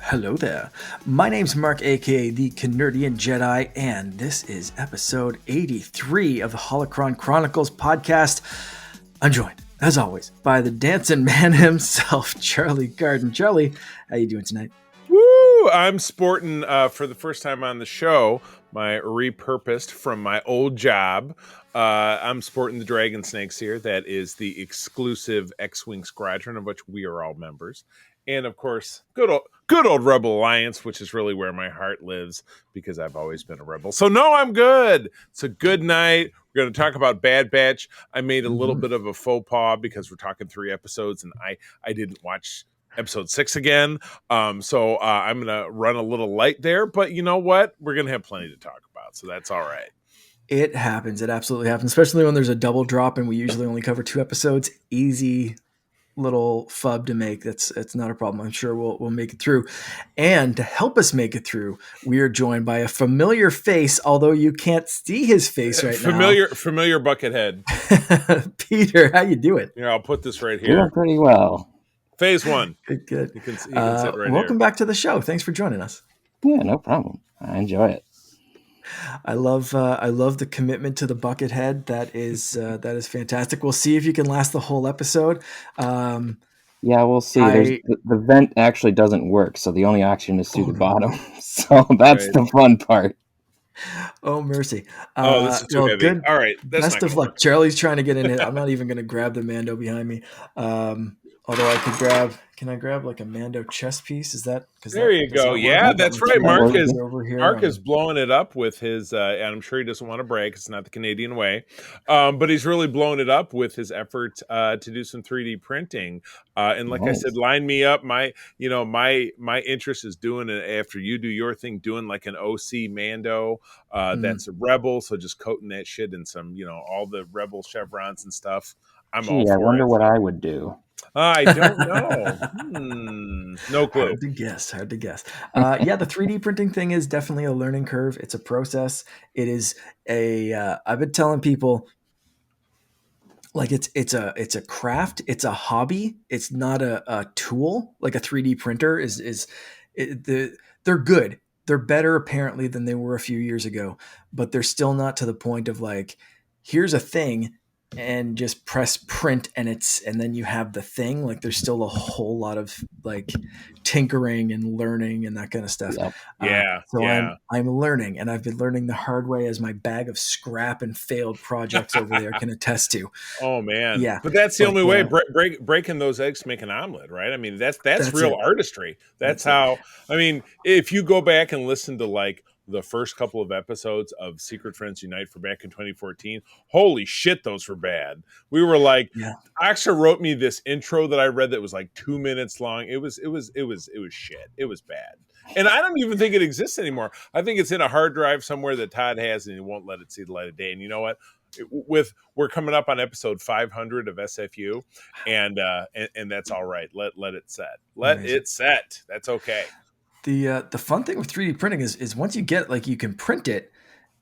Hello there. My name's Mark, aka the Canardian Jedi, and this is episode 83 of the Holocron Chronicles podcast. I'm joined, as always, by the dancing man himself, Charlie Garden. Charlie, how you doing tonight? Woo! I'm sporting, for the first time on the show, my repurposed from my old job. I'm sporting the Dragon Snakes here. That is the exclusive X-Wing squadron of which we are all members. And of course, good old Rebel Alliance, which is really where my heart lives because I've always been a rebel. So no, I'm good. It's a good night. We're going to talk about Bad Batch. I made a little bit of a faux pas because we're talking 3 episodes, and I didn't watch episode 6 again. So I'm going to run a little light there. But you know what? We're going to have plenty to talk about, so that's all right. It happens. It absolutely happens, especially when there's a double drop and we usually only cover 2 episodes. Easy little fub to make. It's not a problem. I'm sure we'll make it through. And to help us make it through, we are joined by a familiar face, although you can't see his face right now. Familiar Buckethead. Peter, how you doing? Here, I'll put this right here. Doing pretty well. Phase 1. Good. You can sit right welcome here. back to the show. Thanks for joining us. Yeah, no problem. I enjoy it. I love the commitment to the bucket head. That is fantastic. We'll see if you can last the whole episode. Yeah, we'll see. The vent actually doesn't work, so the only oxygen is through the bottom. So that's the fun part. Oh, mercy. This is too heavy. Good. All right. Best of luck. Charlie's trying to get in it. I'm not even going to grab the Mando behind me. Although I could can I grab like a Mando chest piece? Is that? There you go. Yeah, that's right. Mark is blowing it up with his, and I'm sure he doesn't want to brag. It's not the Canadian way, but he's really blown it up with his effort to do some 3D printing. And like I said, line me up. My interest is doing it after you do your thing, doing like an OC Mando. That's a Rebel. So just coating that shit in some, all the Rebel chevrons and stuff. I'm all for I wonder what I would do. I don't know. No clue. Hard to guess. Yeah, the 3D printing thing is definitely a learning curve. It's a process. It is I've been telling people, like it's a craft. It's a hobby. It's not a tool. Like a 3D printer they're good. They're better apparently than they were a few years ago, but they're still not to the point of like, here's a thing and just press print and then you have the thing. Like there's still a whole lot of like tinkering and learning and that kind of stuff. Yep. I'm learning, and I've been learning the hard way, as my bag of scrap and failed projects over there can attest to. Oh man. Yeah. But that's the only way. Breaking those eggs to make an omelet, right? I mean, that's real artistry. That's how, I mean, if you go back and listen to like the first couple of episodes of Secret Friends Unite for back in 2014, holy shit, those were bad. We were like, Aksha wrote me this intro that I read that was like 2 minutes long. It was shit. It was bad. And I don't even think it exists anymore. I think it's in a hard drive somewhere that Todd has, and he won't let it see the light of day. And you know what? We're coming up on episode 500 of SFU, and that's all right. Let it set. It set. That's okay. The fun thing with 3D printing is once you get, like, you can print it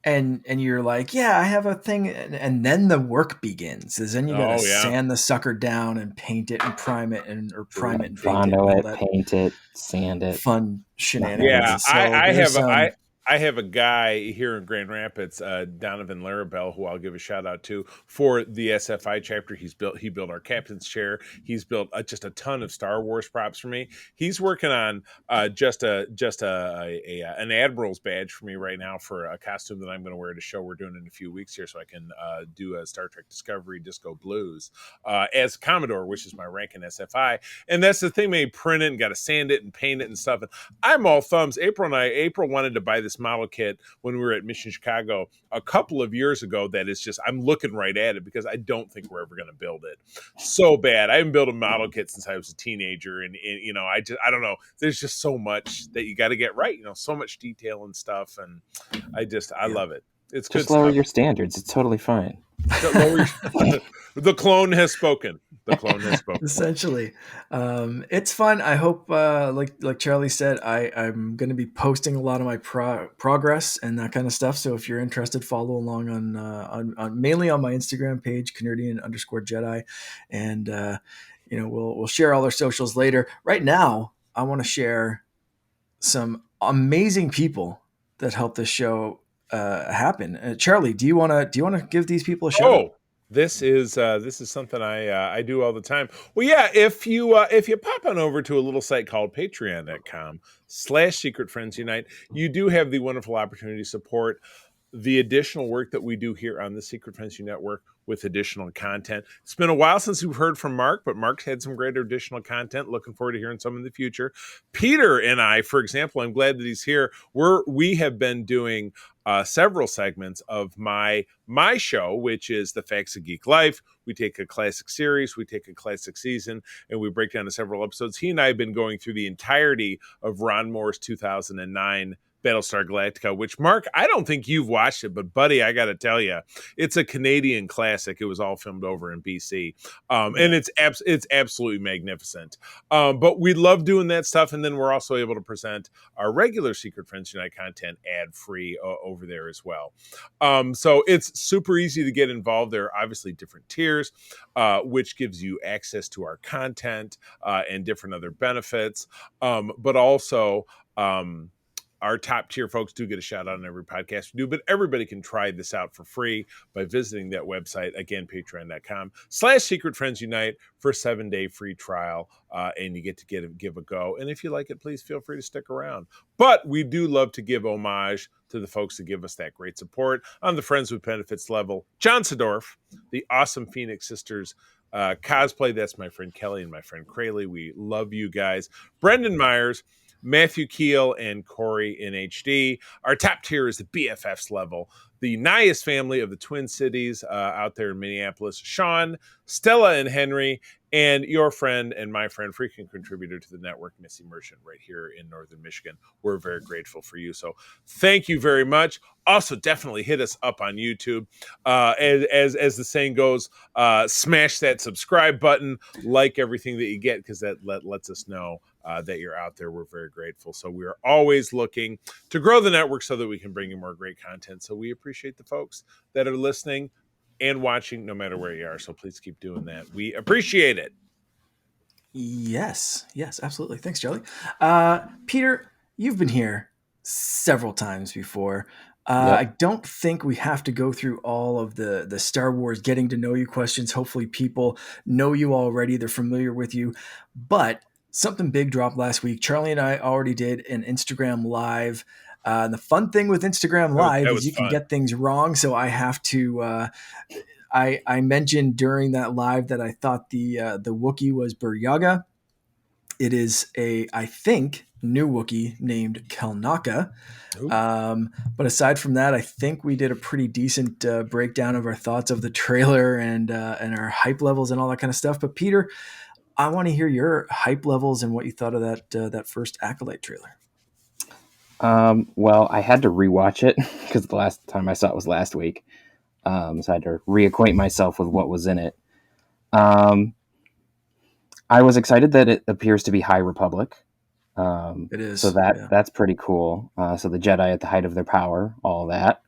and you're like, yeah, I have a thing. And then the work begins. Then you got to sand the sucker down and paint it and prime it and paint it, paint it, sand it. Fun shenanigans. Yeah, so I have a guy here in Grand Rapids, Donovan Larabelle, who I'll give a shout out to for the SFI chapter. He built our captain's chair. He's built just a ton of Star Wars props for me. He's working on just an admiral's badge for me right now for a costume that I'm going to wear at a show we're doing in a few weeks here, so I can do a Star Trek Discovery Disco Blues as Commodore, which is my rank in SFI. And that's the thing, man. Print it and got to sand it and paint it and stuff. And I'm all thumbs. April wanted to buy this model kit when we were at Mission Chicago a couple of years ago. That is just, I'm looking right at it because I don't think we're ever going to build it. So bad. I haven't built a model kit since I was a teenager, and I don't know. There's just so much that you got to get right. So much detail and stuff, and I love it. It's just good lower stuff. your standards. It's totally fine. The clone has spoken. The clone has spoken. Essentially, it's fun. I hope, like Charlie said, I'm going to be posting a lot of my progress and that kind of stuff. So if you're interested, follow along on mainly on my Instagram page, Canardian_Jedi, and we'll share all our socials later. Right now, I want to share some amazing people that helped this show happen. Charlie, do you want to give these people a shout out? Oh, this is something I do all the time. Well, yeah, if you pop on over to a little site called patreon.com/Secret Friends Unite, you do have the wonderful opportunity to support the additional work that we do here on the Secret Friends Unite Network with additional content. It's been a while since we've heard from Mark, but Mark's had some great additional content. Looking forward to hearing some in the future. Peter and I, for example, I'm glad that he's here. We have been doing several segments of my show, which is The Facts of Geek Life. We take a classic series, we take a classic season, and we break down to several episodes. He and I have been going through the entirety of Ron Moore's 2009 Battlestar Galactica, which, Mark, I don't think you've watched it, but buddy, I got to tell you, it's a Canadian classic. It was all filmed over in BC, and it's absolutely magnificent. But we love doing that stuff, and then we're also able to present our regular Secret Friends Unite content ad-free over there as well. So it's super easy to get involved. There are obviously different tiers, which gives you access to our content and different other benefits, but also our top tier folks do get a shout out on every podcast we do, but everybody can try this out for free by visiting that website. Again, patreon.com/Secret Friends Unite for a 7-day free trial. And you get to give a go. And if you like it, please feel free to stick around. But we do love to give homage to the folks that give us that great support on the Friends with Benefits level. John Sedorf, the awesome Phoenix Sisters cosplay. That's my friend Kelly and my friend Crayley. We love you guys. Brendan Myers, Matthew Keel, and Corey in HD. Our top tier is the BFFs level. The Nias family of the Twin Cities out there in Minneapolis. Sean, Stella, and Henry, and your friend and my friend, frequent contributor to the network, Missy Merchant, right here in Northern Michigan. We're very grateful for you. So thank you very much. Also, definitely hit us up on YouTube. As the saying goes, smash that subscribe button, like everything that you get, because that lets us know that you're out there. We're very grateful. So we are always looking to grow the network so that we can bring you more great content. So we appreciate the folks that are listening and watching no matter where you are. So please keep doing that. We appreciate it. Yes, absolutely. Thanks, Charlie. Peter, you've been here several times before. Yep. I don't think we have to go through all of the Star Wars getting to know you questions. Hopefully people know you already. They're familiar with you. But something big dropped last week. Charlie and I already did an Instagram Live. The fun thing with Instagram Live is you can get things wrong. So I have to... I mentioned during that live that I thought the Wookiee was Buryaga. It is I think, new Wookiee named Kelnaka. But aside from that, I think we did a pretty decent breakdown of our thoughts of the trailer and our hype levels and all that kind of stuff. But Peter, I want to hear your hype levels and what you thought of that first Acolyte trailer. Well, I had to rewatch it because the last time I saw it was last week. So I had to reacquaint myself with what was in it. I was excited that it appears to be High Republic. It is. So that's pretty cool. So the Jedi at the height of their power, all that.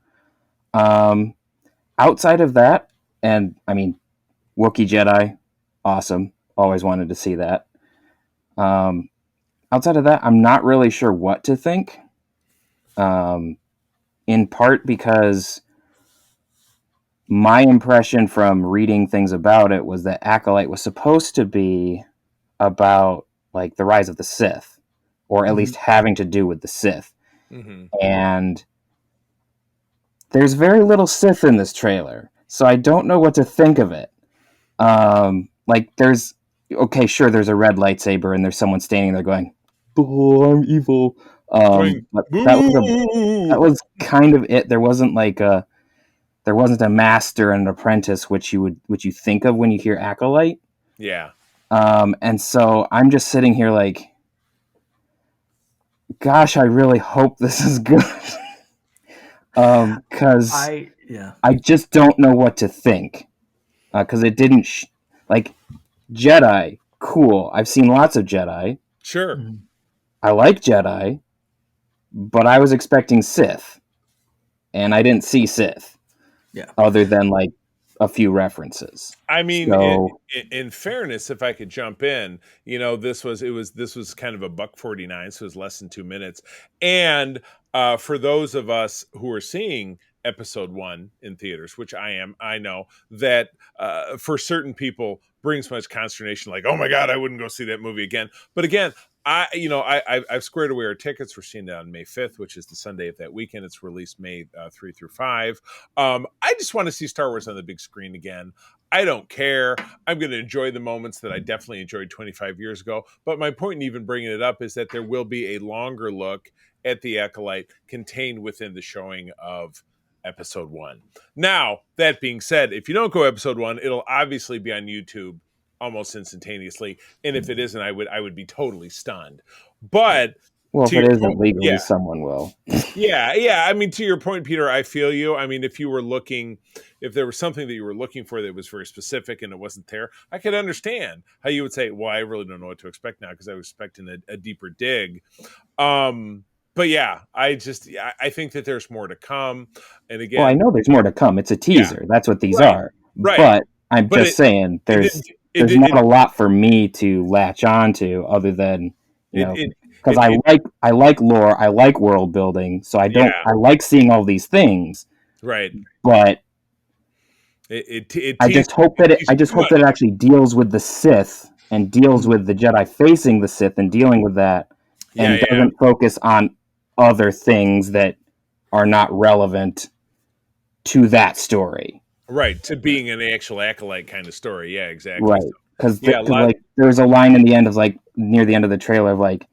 Outside of that, and I mean, Wookiee Jedi, awesome. Always wanted to see that. Outside of that, I'm not really sure what to think. In part because my impression from reading things about it was that Acolyte was supposed to be about like the rise of the Sith, or at least having to do with the Sith. Mm-hmm. And there's very little Sith in this trailer, so I don't know what to think of it. Like there's there's a red lightsaber and there's someone standing there going, "Oh, I'm evil." But that was kind of it. There wasn't a master and an apprentice, which you think of when you hear Acolyte. Yeah. And so I'm just sitting here like, gosh, I really hope this is good. Because I just don't know what to think. because it didn't like Jedi. Cool. I've seen lots of Jedi. Sure. Mhm. I like Jedi, but I was expecting Sith, and I didn't see Sith Yeah. other than like a few references. I mean, So in fairness, if I could jump in, this was kind of a $1.49, so it was less than 2 minutes. And for those of us who are seeing episode 1 in theaters, which I am, I know that for certain people brings much consternation, like, oh my God, I wouldn't go see that movie again. But again, I've squared away our tickets. We're seeing it on May 5th, which is the Sunday of that weekend. It's released May 3 through 5. I just want to see Star Wars on the big screen again. I don't care. I'm going to enjoy the moments that I definitely enjoyed 25 years ago. But my point in even bringing it up is that there will be a longer look at the Acolyte contained within the showing of episode 1. Now, that being said, if you don't go episode 1, it'll obviously be on YouTube almost instantaneously. And if it isn't, I would be totally stunned. But well, if to it your isn't point, legally, yeah. someone will. Yeah. I mean, to your point, Peter, I feel you. I mean, if there was something that you were looking for that was very specific and it wasn't there, I could understand how you would say, well, I really don't know what to expect now because I was expecting a deeper dig. But yeah, I think that there's more to come. And Well, I again, know there's more to come. It's a yeah, teaser. That's what these right, are. right. But I'm But just saying, it didn't, there's not a lot for me to latch on to other than it, it, because it, it, I like lore, I like world building, so yeah, I like seeing all these things, right. but It I teased just hope that too it much. actually deals with the Sith and deals Mhm. with the Jedi facing the Sith and dealing with that, and Yeah. doesn't focus on other things that are not relevant to that story. Right, to Right. being an actual Acolyte kind of story. Yeah, exactly. Right. So, Because yeah, a lot. like there was a line in the end of like near the end of the trailer of like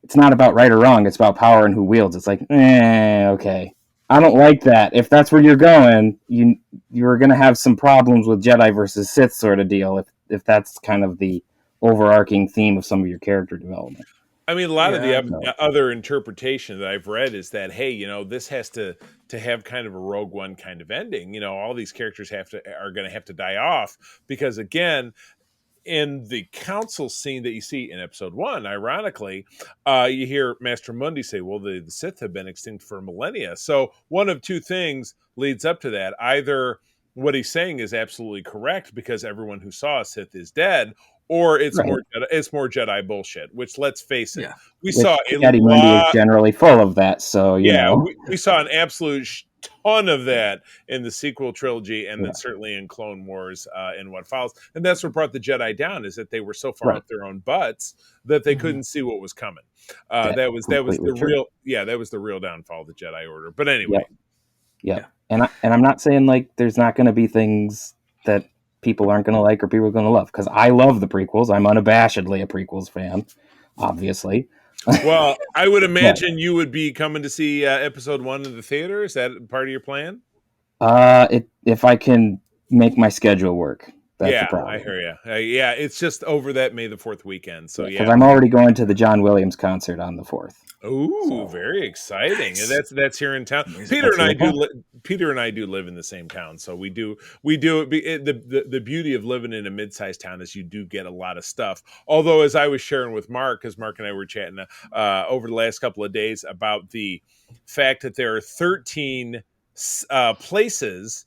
it's not about right or wrong, it's about power and who wields. It's like, okay. I don't like that. If that's where you're going, you're gonna have some problems with Jedi versus Sith sort of deal if that's kind of the overarching theme of some of your character development. I mean, a lot of the Yeah. So, other interpretation that I've read is that, hey, this has to have kind of a Rogue One kind of ending. All these characters are going to have to die off because, again, in the council scene that you see in episode 1, ironically, you hear Master Mundi say, well, the Sith have been extinct for millennia. So one of two things leads up to that. Either what he's saying is absolutely correct because everyone who saw a Sith is dead, or right. it's more Jedi bullshit, which, let's face it, Yeah. we Which saw a Daddy Mundi is lot. generally full of that, so Yeah, we saw an absolute ton of that in the sequel trilogy, and yeah, then certainly in Clone Wars and what follows. And that's what brought the Jedi down, is that they were so far right. up their own butts that they Mhm. couldn't see what was coming. That's That was completely the true. real, yeah, that was the real downfall of the Jedi Order. But anyway, Yep. Yep. Yeah. And I'm not saying like there's not going to be things that people aren't going to like or people are going to love because I love the prequels. I'm unabashedly a prequels fan, obviously. well, I would But imagine you would be coming to see episode 1 in the theater. Is that part of your plan? if I can make my schedule work, that's the Yeah, I problem. hear you. Yeah, it's just over that May the 4th weekend. So Because yeah. I'm already going to the John Williams concert on the 4th. Ooh, So very exciting! And Nice. that's here in town. Music. that's here in town. Peter and I do live in the same town, so the beauty of living in a mid-sized town is you do get a lot of stuff. Although, as I was sharing with Mark, because Mark and I were chatting over the last couple of days about the fact that there are 13 places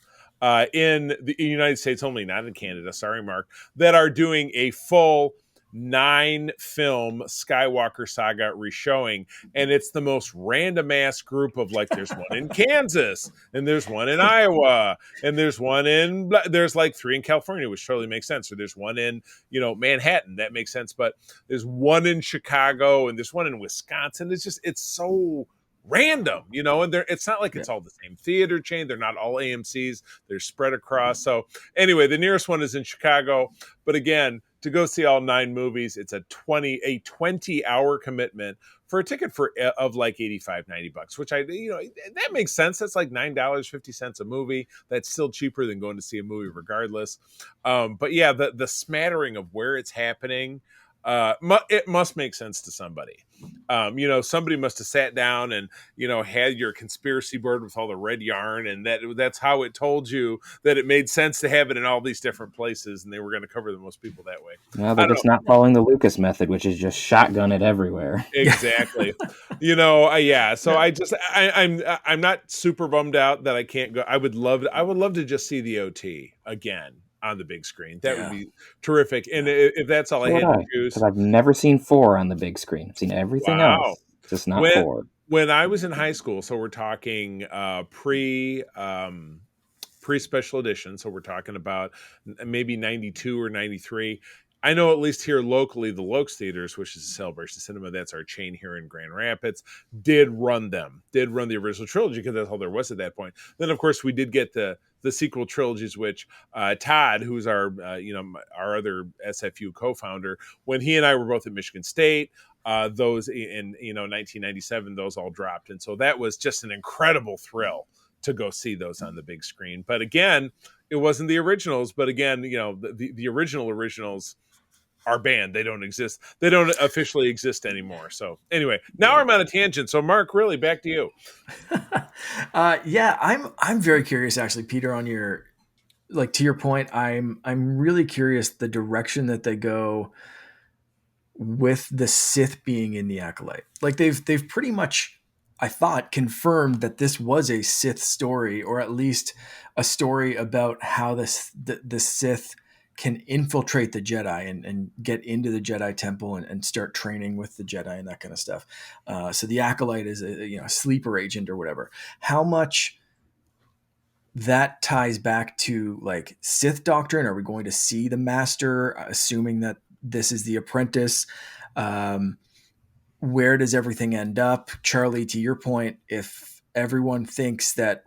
in the United States only, not in Canada. Sorry, Mark, that are doing a full 9-film Skywalker saga reshowing, and it's the most random ass group of, like, there's one in Kansas, and there's one in Iowa, and there's like 3 in California, which totally makes sense, or there's one in Manhattan, that makes sense, but there's one in Chicago, and there's one in Wisconsin. It's so random, and it's not like Yeah. it's all the same theater chain. They're not all AMC's. They're spread across. So anyway, the nearest one is in Chicago, but again, to go see all 9 movies, it's a 20-hour commitment for a ticket of like $85-$90, which that makes sense. That's like $9.50 a movie. That's still cheaper than going to see a movie regardless. But yeah, the smattering of where it's happening, It must make sense to somebody. Somebody must have sat down and had your conspiracy board with all the red yarn, and that's how it told you that it made sense to have it in all these different places, and they were going to cover the most people that way. Well, I they're don't just not following the Lucas method, which is just shotgun it everywhere. exactly. Yeah. So I'm not super bummed out that I can't go. I would love to just see the OT again on the big screen. That would Yeah. be terrific. And Yeah. if that's all I So would had to I, because choose, I've never seen 4 on the big screen. I've seen everything wow. else, just not When 4. when I was in high school, so we're talking pre special edition. So we're talking about maybe 92 or 93. I know at least here locally, the Lokes Theaters, which is a Celebration Cinema, that's our chain here in Grand Rapids, did run the original trilogy because that's all there was at that point. Then, of course, we did get the sequel trilogies, which Todd, who's our other SFU co-founder, when he and I were both at Michigan State, those in 1997, those all dropped, and so that was just an incredible thrill to go see those on the big screen. But again, it wasn't the originals. But again, the originals are banned. They don't exist. They don't officially exist anymore. So anyway, now I'm on a tangent. So Mark, really, back to you. Yeah, I'm very curious actually, Peter, on your to your point. I'm really curious the direction that they go with the Sith being in the Acolyte. Like they've pretty much, I thought, confirmed that this was a Sith story, or at least a story about how the Sith can infiltrate the Jedi and get into the Jedi Temple and start training with the Jedi and that kind of stuff. So the Acolyte is a sleeper agent or whatever. How much that ties back to like Sith doctrine? Are we going to see the Master, assuming that this is the apprentice? Um, where does everything end up? Charlie, to your point, if everyone thinks that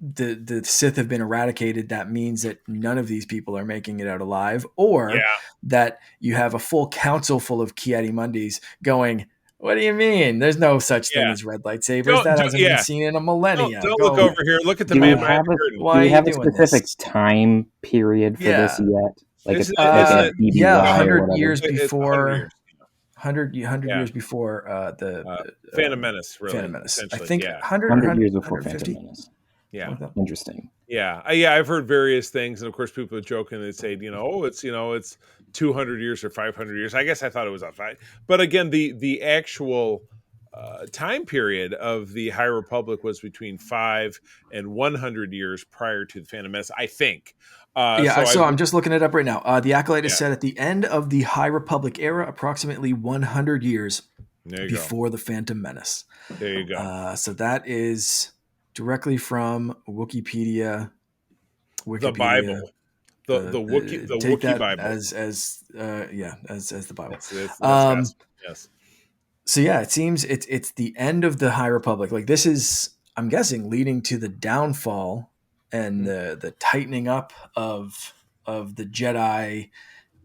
the Sith have been eradicated, that means that none of these people are making it out alive, or Yeah, that you have a full council full of Kiadi-Mundis going, "What do you mean? There's no such thing yeah. as red lightsabers. Don't, That don't hasn't been yeah. seen in a Don't millennia. don't look Go, over here. Look at the Do we man go. behind have the a curtain. do Why are we you have a doing specific this?" time period for this Yeah. yet? Isn't Like a it? Yeah, BBY or 100 whatever? years It's 100 before, years. 100 Yeah. years before the Phantom Menace, Phantom really, Menace. I essentially. think Yeah, 100 or 100 years 100, before Phantom 150, Menace. yeah. something like that. Interesting. Yeah. I've heard various things, and of course, people are joking. They say, it's 200 years or 500 years. I guess I thought it was on five, but again, the actual time period of the High Republic was between 5 and 100 years prior to the Phantom Menace, I think. Yeah, So I, so I'm just looking it up right now. The Acolyte is yeah, set at the end of the High Republic era, approximately 100 years there you go, before the Phantom Menace. there you go. So that is directly from Wikipedia. The Wikipedia. Bible, the Take Wookiee that Bible. as the Bible. That's Um, gospel. Yes. so yeah, it seems it's the end of the High Republic. Like this is, I'm guessing, leading to the downfall and the tightening up of the Jedi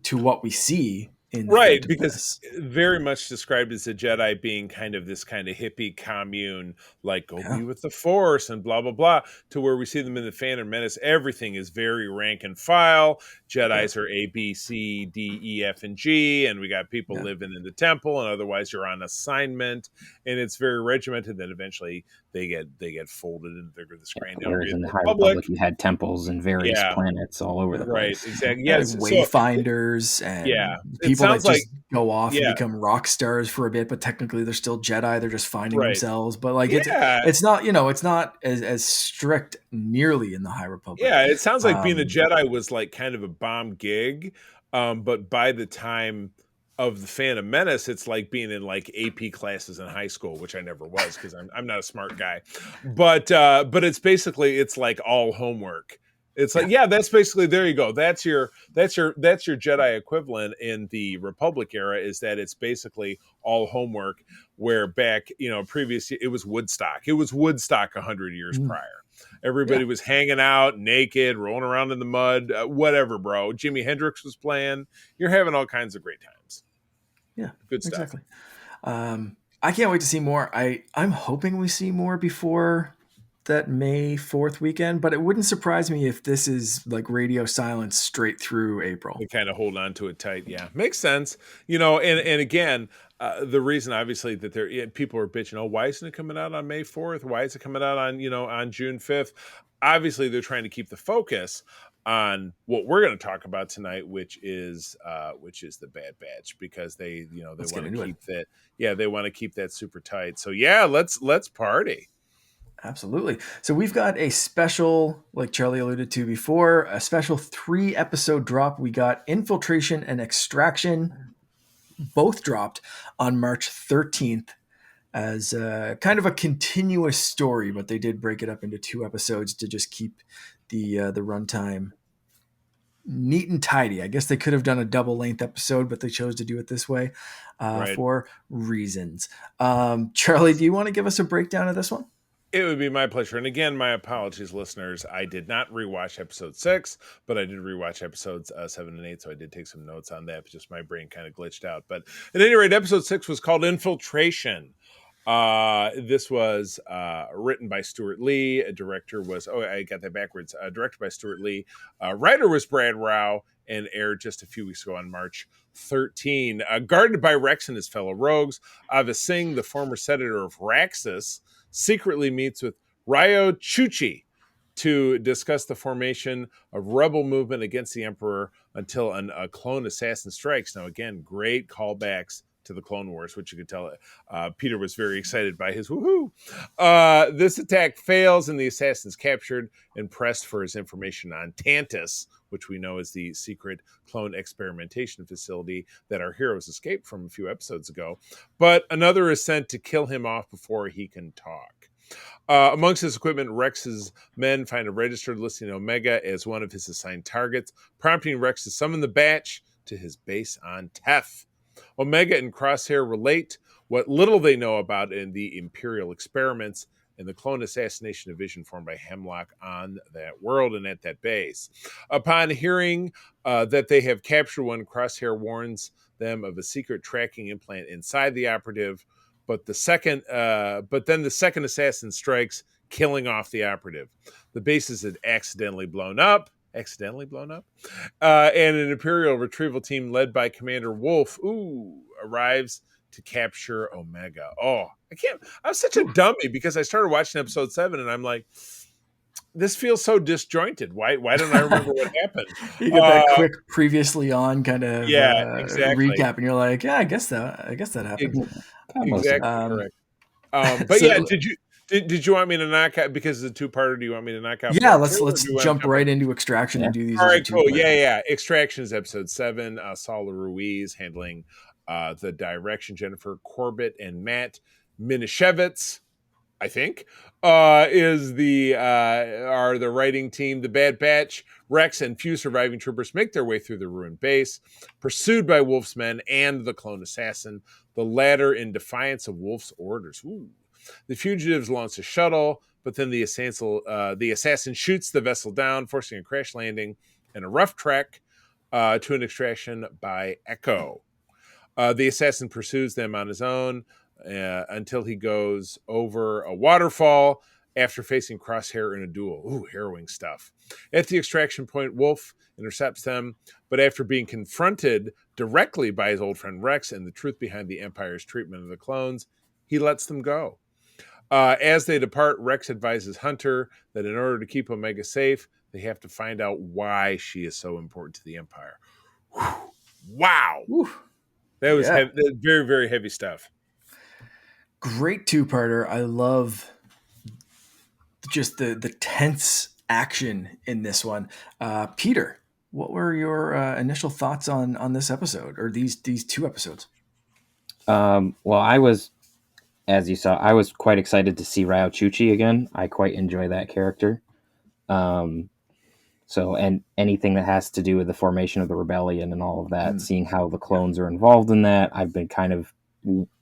to what we see in the Right, Phantom because Menace. very much described as a Jedi being kind of this kind of hippie commune, like go Yeah, be with the Force and blah blah blah, to where we see them in the Phantom Menace. Everything is very rank and file. yeah, Jedi's are A, B, C, D, E, F, and G, and we got people yeah. living in the temple, and otherwise you're on assignment, and it's very regimented. Then eventually they get folded into this grand Whereas of in the the High Republic. Republic, you had temples and various Yeah, planets all over the right, place. exactly. Like Yes, so wayfinders yeah, and it people that sounds like just go off and yeah, become rock stars for a bit, but technically they're still Jedi. They're just finding right. themselves. But like Yeah, it's not, it's not as strict nearly in the High Republic. yeah, it sounds like being a Um, Jedi was like kind of a bomb gig. But by the time of the Phantom Menace, it's like being in like AP classes in high school, which I never was because I'm not a smart guy. But it's like all homework. It's like, yeah. yeah, that's basically, there you go. That's your Jedi equivalent in the Republic era, is that it's basically all homework, where back, previous, it was Woodstock. It was Woodstock 100 years Mm, prior. Everybody yeah. was hanging out naked, rolling around in the mud, whatever, bro. Jimi Hendrix was playing. You're having all kinds of great times. Yeah, Good stuff. exactly. I can't wait to see more. I'm hoping we see more before that May 4th weekend, but it wouldn't surprise me if this is like radio silence straight through April. They kind of hold on to it tight. Yeah, makes sense. And again, the reason obviously that people are bitching, oh, why isn't it coming out on May 4th? Why is it coming out on on June 5th? Obviously, they're trying to keep the focus on what we're going to talk about tonight, which is the Bad Batch, because they Let's get want to into it. keep that. Yeah, they want to keep that super tight. So yeah, let's party. Absolutely. So we've got a special, like Charlie alluded to before, a special 3-episode drop. We got Infiltration and Extraction, both dropped on March 13th as kind of a continuous story, but they did break it up into 2 episodes to just keep the runtime neat and tidy. I guess they could have done a double length episode, but they chose to do it this way Right. for reasons. Charlie, do you want to give us a breakdown of this one? It would be my pleasure. And again, my apologies, listeners. I did not rewatch episode 6, but I did rewatch episodes 7 and 8. So I did take some notes on that. But just my brain kind of glitched out. But at any rate, episode 6 was called Infiltration. This was written by Stuart Lee. A director was, I got that backwards. Directed by Stuart Lee. Writer was Brad Rao, and aired just a few weeks ago on March 13. Guarded by Rex and his fellow rogues, Ava Singh, the former senator of Raxus, secretly meets with Ryo Chuchi to discuss the formation of rebel movement against the Emperor until a clone assassin strikes. Now, again, great callbacks to the Clone Wars, which you could tell Peter was very excited by his woohoo. This attack fails, and the assassin is captured and pressed for his information on Tantus, which we know is the secret clone experimentation facility that our heroes escaped from a few episodes ago. But another is sent to kill him off before he can talk. Amongst his equipment, Rex's men find a registered listing Omega as one of his assigned targets, prompting Rex to summon the Batch to his base on Teth. Omega and Crosshair relate what little they know about in the Imperial experiments and the clone assassination division formed by Hemlock on that world and at that base. Upon hearing that they have captured one, Crosshair warns them of a secret tracking implant inside the operative. But then the second assassin strikes, killing off the operative. The base is accidentally blown up. And an Imperial retrieval team led by Commander Wolf, arrives to capture Omega. Oh, I was such a dummy because I started watching episode 7 and I'm like, this feels so disjointed. Why don't I remember what happened? You get that quick previously on kind of exactly. recap, and you're like, yeah, I guess that happened. Exactly correct. But so, yeah, did you want me to knock out, because it's a 2-parter? Do you want me to knock out? Yeah, let's jump right into Extraction and do these. All right, cool. Yeah. Extraction is episode 7. Saul Ruiz handling the direction. Jennifer Corbett and Matt Minishevitz, I think, are the writing team. The Bad Batch, Rex, and few surviving troopers make their way through the ruined base, pursued by Wolf's men and the clone assassin, the latter in defiance of Wolf's orders. Ooh. The fugitives launch a shuttle, but then the assassin shoots the vessel down, forcing a crash landing and a rough trek to an extraction by Echo. The assassin pursues them on his own until he goes over a waterfall after facing Crosshair in a duel. Ooh, harrowing stuff. At the extraction point, Wolf intercepts them, but after being confronted directly by his old friend Rex and the truth behind the Empire's treatment of the clones, he lets them go. As they depart, Rex advises Hunter that in order to keep Omega safe, they have to find out why she is so important to the Empire. Whew. Wow. Whew. That was very, very heavy stuff. Great 2-parter. I love just the tense action in this one. Peter, what were your initial thoughts on this episode, or these 2 episodes? Well, I was, as you saw, I was quite excited to see Ryo Chuchi again. I quite enjoy that character. And anything that has to do with the formation of the rebellion and all of that, seeing how the clones are involved in that, I've been kind of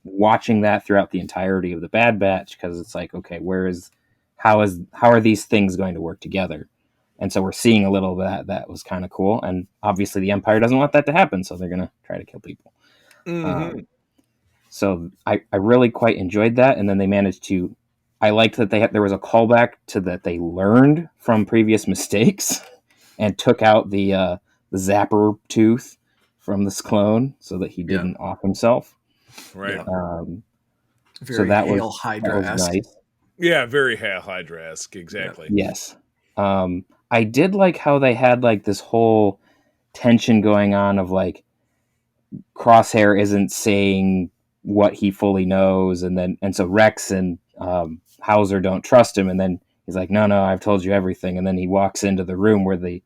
watching that throughout the entirety of the Bad Batch, because it's like, okay, how are these things going to work together? And so we're seeing a little bit that was kind of cool. And obviously the Empire doesn't want that to happen, so they're going to try to kill people. So I really quite enjoyed that. And then they managed to, I liked that there was a callback to that they learned from previous mistakes and took out the zapper tooth from this clone so that he Yeah. didn't off himself. Right. Yeah. Um, so Very that Hail was Hydra-esque. nice. Yeah, very Hail Hydra-esque, Yeah. exactly. Yes. I did like how they had like this whole tension going on of like Crosshair isn't saying what he fully knows, and so Rex and Hauser don't trust him, and then he's like, "No, I've told you everything," and then he walks into the room where the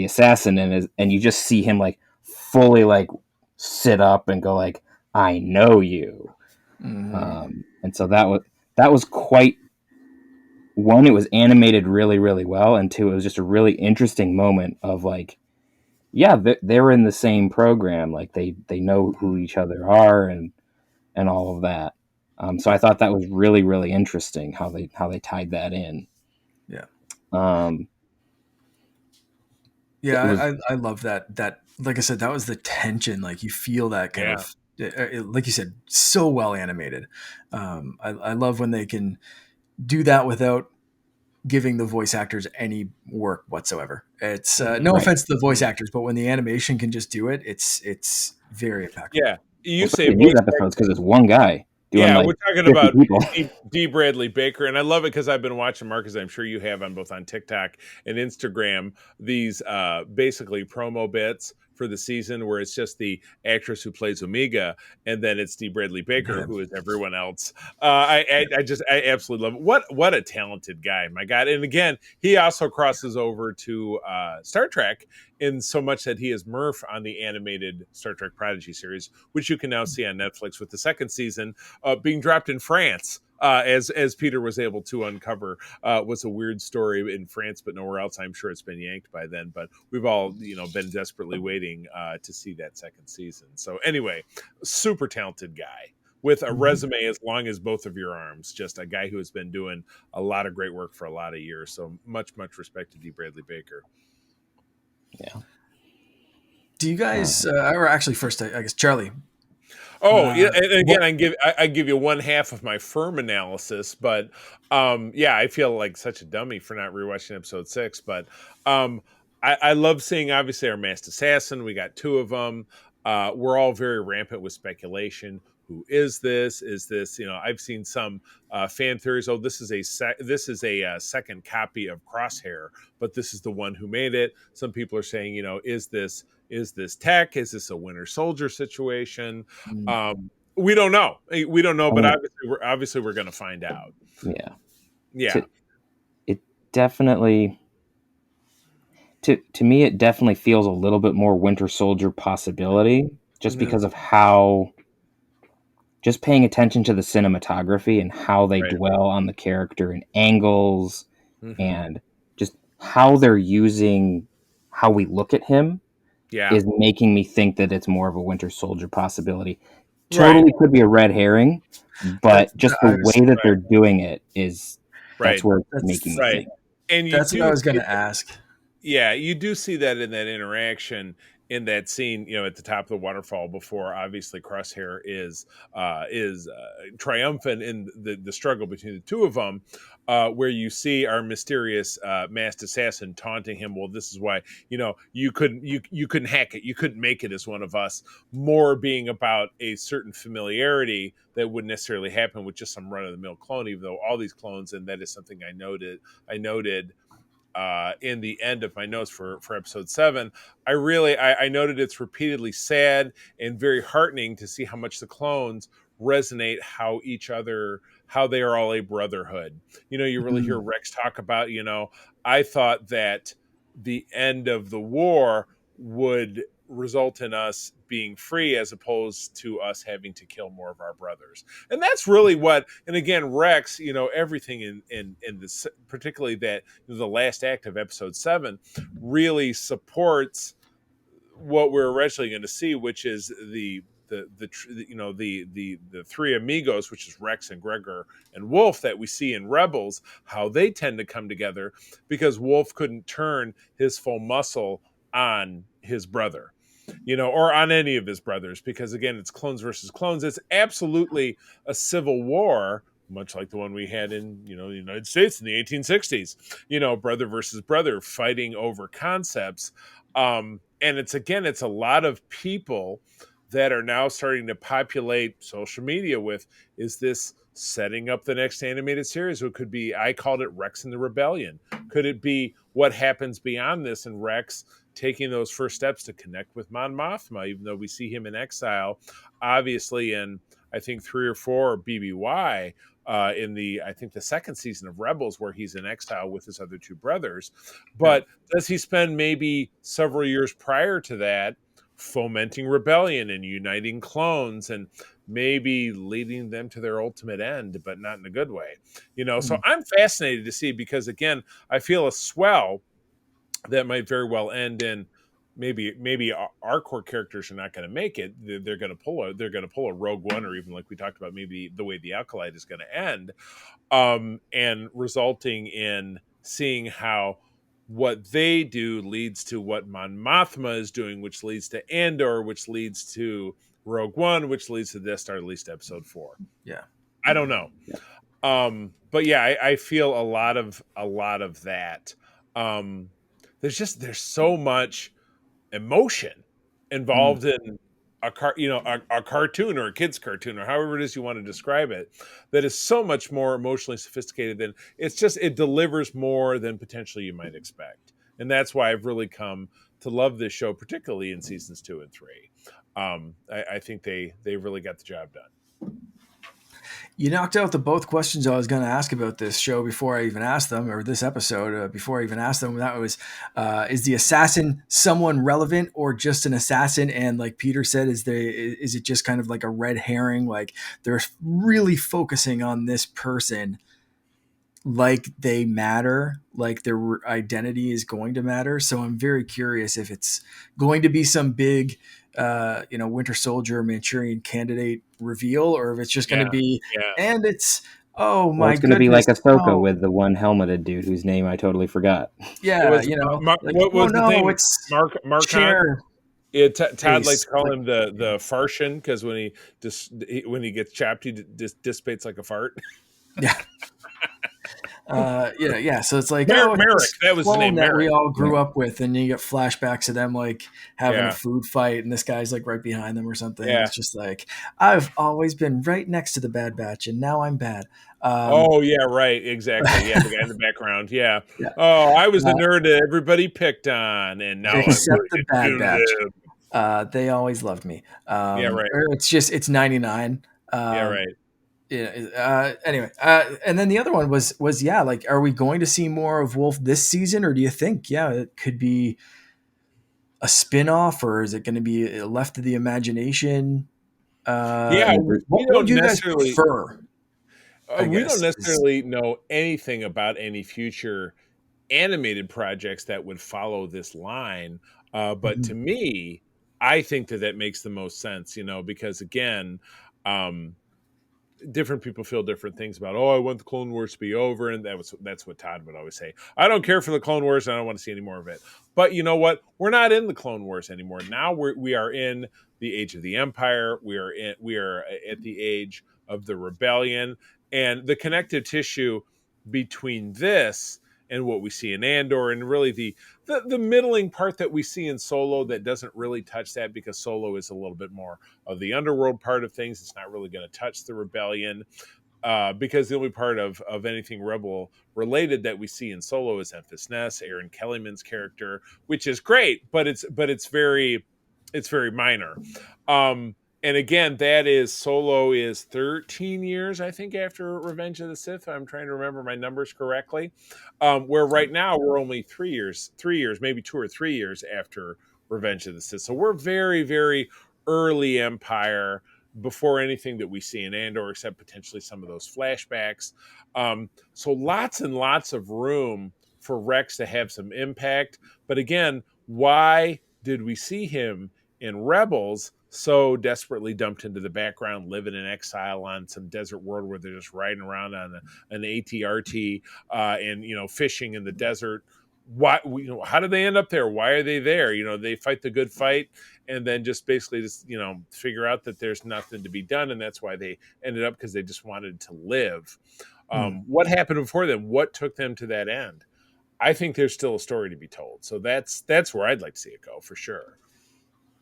assassin is, and you just see him like fully like sit up and go like, "I know you," and so that was quite one. It was animated really really well, and two, it was just a really interesting moment of like, yeah, they're in the same program. Like they know who each other are and all of that. So I thought that was really really interesting how they tied that in. Yeah. Um, it Yeah, was I love that like I said, that was the tension. Like you feel that kind Yeah. of like you said, so well animated. I love when they can do that without giving the voice actors any work whatsoever. It's no right. offense to the voice actors, but when the animation can just do it, it's very impactful. Yeah. Well, You say especially in these voice episodes because it's one guy doing Yeah, like we're talking 50 about people. D. Bradley Baker, and I love it because I've been watching Mark, as I'm sure you have, on both on TikTok and Instagram. These basically promo bits for the season, where it's just the actress who plays Omega, and then it's D. Bradley Baker Yeah. who is everyone else. I absolutely love it. What a talented guy, my God! And again, he also crosses over to Star Trek in so much that he is Murph on the animated Star Trek Prodigy series, which you can now see on Netflix with the second season being dropped in France. As Peter was able to uncover, was a weird story in France, but nowhere else. I'm sure it's been yanked by then, but we've all been desperately waiting to see that second season. So anyway, super talented guy with a Mhm. resume as long as both of your arms. Just a guy who has been doing a lot of great work for a lot of years. So much respect to D. Bradley Baker. Yeah. Do you guys, or actually, first, I guess, Charlie, Oh yeah, and what again, I give you one half of my firm analysis, but yeah, I feel like such a dummy for not rewatching episode 6. But I love seeing obviously our masked assassin. We got two of them. We're all very rampant with speculation. Who is this? Is this I've seen some fan theories. Oh, this is a second copy of Crosshair, but this is the one who made it. Some people are saying, is this tech? Is this a Winter Soldier situation? mm, We don't know. We don't know, I but mean, obviously we're going to find out. yeah. Yeah, To it definitely to me it definitely feels a little bit more Winter Soldier possibility just it because is. of how just paying attention to the cinematography and how they right. dwell on the character and angles Hmm. and just how they're using how we look at him Yeah, is making me think that it's more of a Winter Soldier possibility. right, Totally could be a red herring, but just the I way was that right, they're doing it is that's right, where it's making me that's right. think. And you that's what I do was going see to ask. Yeah, you do see that in that interaction in that scene, at the top of the waterfall before obviously Crosshair is triumphant in the struggle between the two of them, where you see our mysterious masked assassin taunting him. Well, this is why you couldn't hack it, you couldn't make it as one of us. More being about a certain familiarity that wouldn't necessarily happen with just some run of the mill clone, even though all these clones, and that is something I noted in the end of my notes for episode 7. I noted it's repeatedly sad and very heartening to see how much the clones resonate, how they are all a brotherhood. You really hear Mm, Rex talk about, I thought that the end of the war would result in us being free as opposed to us having to kill more of our brothers. And that's really what, and again, Rex, everything in this, particularly that the last act of episode 7, really supports what we're originally going to see, which is the three amigos, which is Rex and Gregor and Wolf, that we see in Rebels, how they tend to come together because Wolf couldn't turn his full muscle on his brother, or on any of his brothers, because again, it's clones versus clones. It's absolutely a civil war much like the one we had in, the United States in the 1860s, brother versus brother fighting over concepts. And it's a lot of people that are now starting to populate social media with, is this setting up the next animated series? It could be, I called it Rex and the Rebellion. Could it be what happens beyond this, and Rex taking those first steps to connect with Mon Mothma, even though we see him in exile, obviously in, I think, 3 or 4 BBY, in the, I think, the second season of Rebels, where he's in exile with his other 2 brothers. Yeah. But does he spend maybe several years prior to that fomenting rebellion and uniting clones and maybe leading them to their ultimate end, but not in a good way? So I'm fascinated to see, because again, I feel a swell that might very well end in, maybe our core characters are not going to make it. They're going to pull a Rogue One, or even, like we talked about, maybe the way the Acolyte is going to end, and resulting in seeing how what they do leads to what Mon Mothma is doing, which leads to Andor, which leads to Rogue One, which leads to Death Star, at least Episode 4. Yeah. I don't know. But yeah, I feel a lot of that. There's so much emotion involved in a cartoon, or a kid's cartoon, or however it is you want to describe it, that is so much more emotionally sophisticated than it delivers more than potentially you might expect. And that's why I've really come to love this show, particularly in seasons 2 and 3. I think they really got the job done. You knocked out the both questions I was going to ask about this show before I even asked them, or this episode before I even asked them. That was, is the assassin someone relevant or just an assassin? And like Peter said, is it just kind of like a red herring? Like they're really focusing on this person like they matter, like their identity is going to matter. So I'm very curious if it's going to be some big, Winter Soldier Manchurian Candidate reveal, or if it's just going to Yeah, be, yeah. and it's, oh Or my it's going to be like goodness, Ahsoka no, with the one helmeted dude whose name I totally forgot. It yeah, was like, what oh was his no, name? it's Marcon. chair Yeah, Todd likes face, to call like, him the Farshin, because when he gets chapped, he dissipates like a fart. yeah. Yeah. So it's like, oh, it's Merrick, this that was his clone name, that we Merrick. all Yeah. grew up with, and you get flashbacks of them like having a Yeah, food fight, and this guy's like right behind them or something. And yeah. it's just like, I've always been right next to the Bad Batch, and now I'm bad. Oh, yeah, right, exactly. Yeah, the guy in the background. Yeah. Yeah, Oh, I was the uh, nerd that everybody picked on, and now I'm except the learning Bad to Batch. live. They always loved me. Yeah, right. Or it's 99. Yeah, Um, right. yeah. Anyway, and then the other one was yeah. Like, are we going to see more of Wolf this season, or do you think it could be a spin-off, or is it going to be left to the imagination? Yeah, Yeah, we What would don't you guys necessarily prefer? I we don't guess is necessarily know anything about any future animated projects that would follow this line. But to Mhm. me, I think that makes the most sense, because again, um, different people feel different things about, I want the Clone Wars to be over. And that's what Todd would always say. I don't care for the Clone Wars. And I don't want to see any more of it. But you know what? We're not in the Clone Wars anymore. Now we are in the age of the Empire. We are at the age of the rebellion, and the connective tissue between this and what we see in Andor, and really the middling part that we see in Solo, that doesn't really touch that, because Solo is a little bit more of the underworld part of things. It's not really going to touch the rebellion, because the only part of anything rebel related that we see in Solo is Enfys Nest, Aaron Kellyman's character, which is great, but it's very minor. And again, that is, Solo is 13 years, I think, after Revenge of the Sith. I'm trying to remember my numbers correctly. Where right now we're only 3 years, maybe 2 or 3 years after Revenge of the Sith. So we're very, very early Empire, before anything that we see in Andor, except potentially some of those flashbacks. So lots and lots of room for Rex to have some impact. But again, why did we see him in Rebels so desperately dumped into the background, living in exile on some desert world where they're just riding around on an ATRT, and fishing in the desert? why, how did they end up there? Why are they there? They fight the good fight, and then just basically just figure out that there's nothing to be done, and that's why they ended up, because they just wanted to live. Hmm. What happened before them? What took them to that end? I think there's still a story to be told. So that's where I'd like to see it go for sure.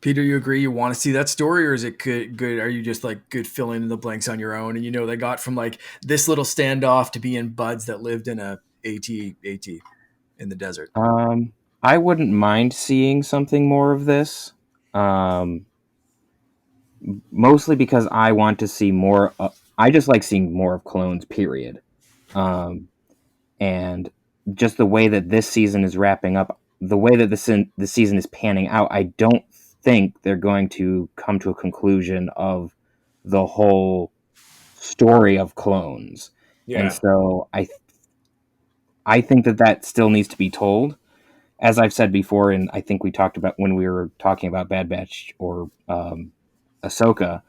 Peter, you agree? You want to see that story, or is it good? Are you just like good filling in the blanks on your own? And they got from like this little standoff to being buds that lived in a AT in the desert. Um, I wouldn't mind seeing something more of this. Um, Mostly because I want to see more. I just like seeing more of clones. Period. Um, and just the way that this season is wrapping up, the way that the season is panning out, I don't think they're going to come to a conclusion of the whole story of clones. And Yeah. so I think that still needs to be told. As I've said before, and I think we talked about when we were talking about Bad Batch or Ahsoka,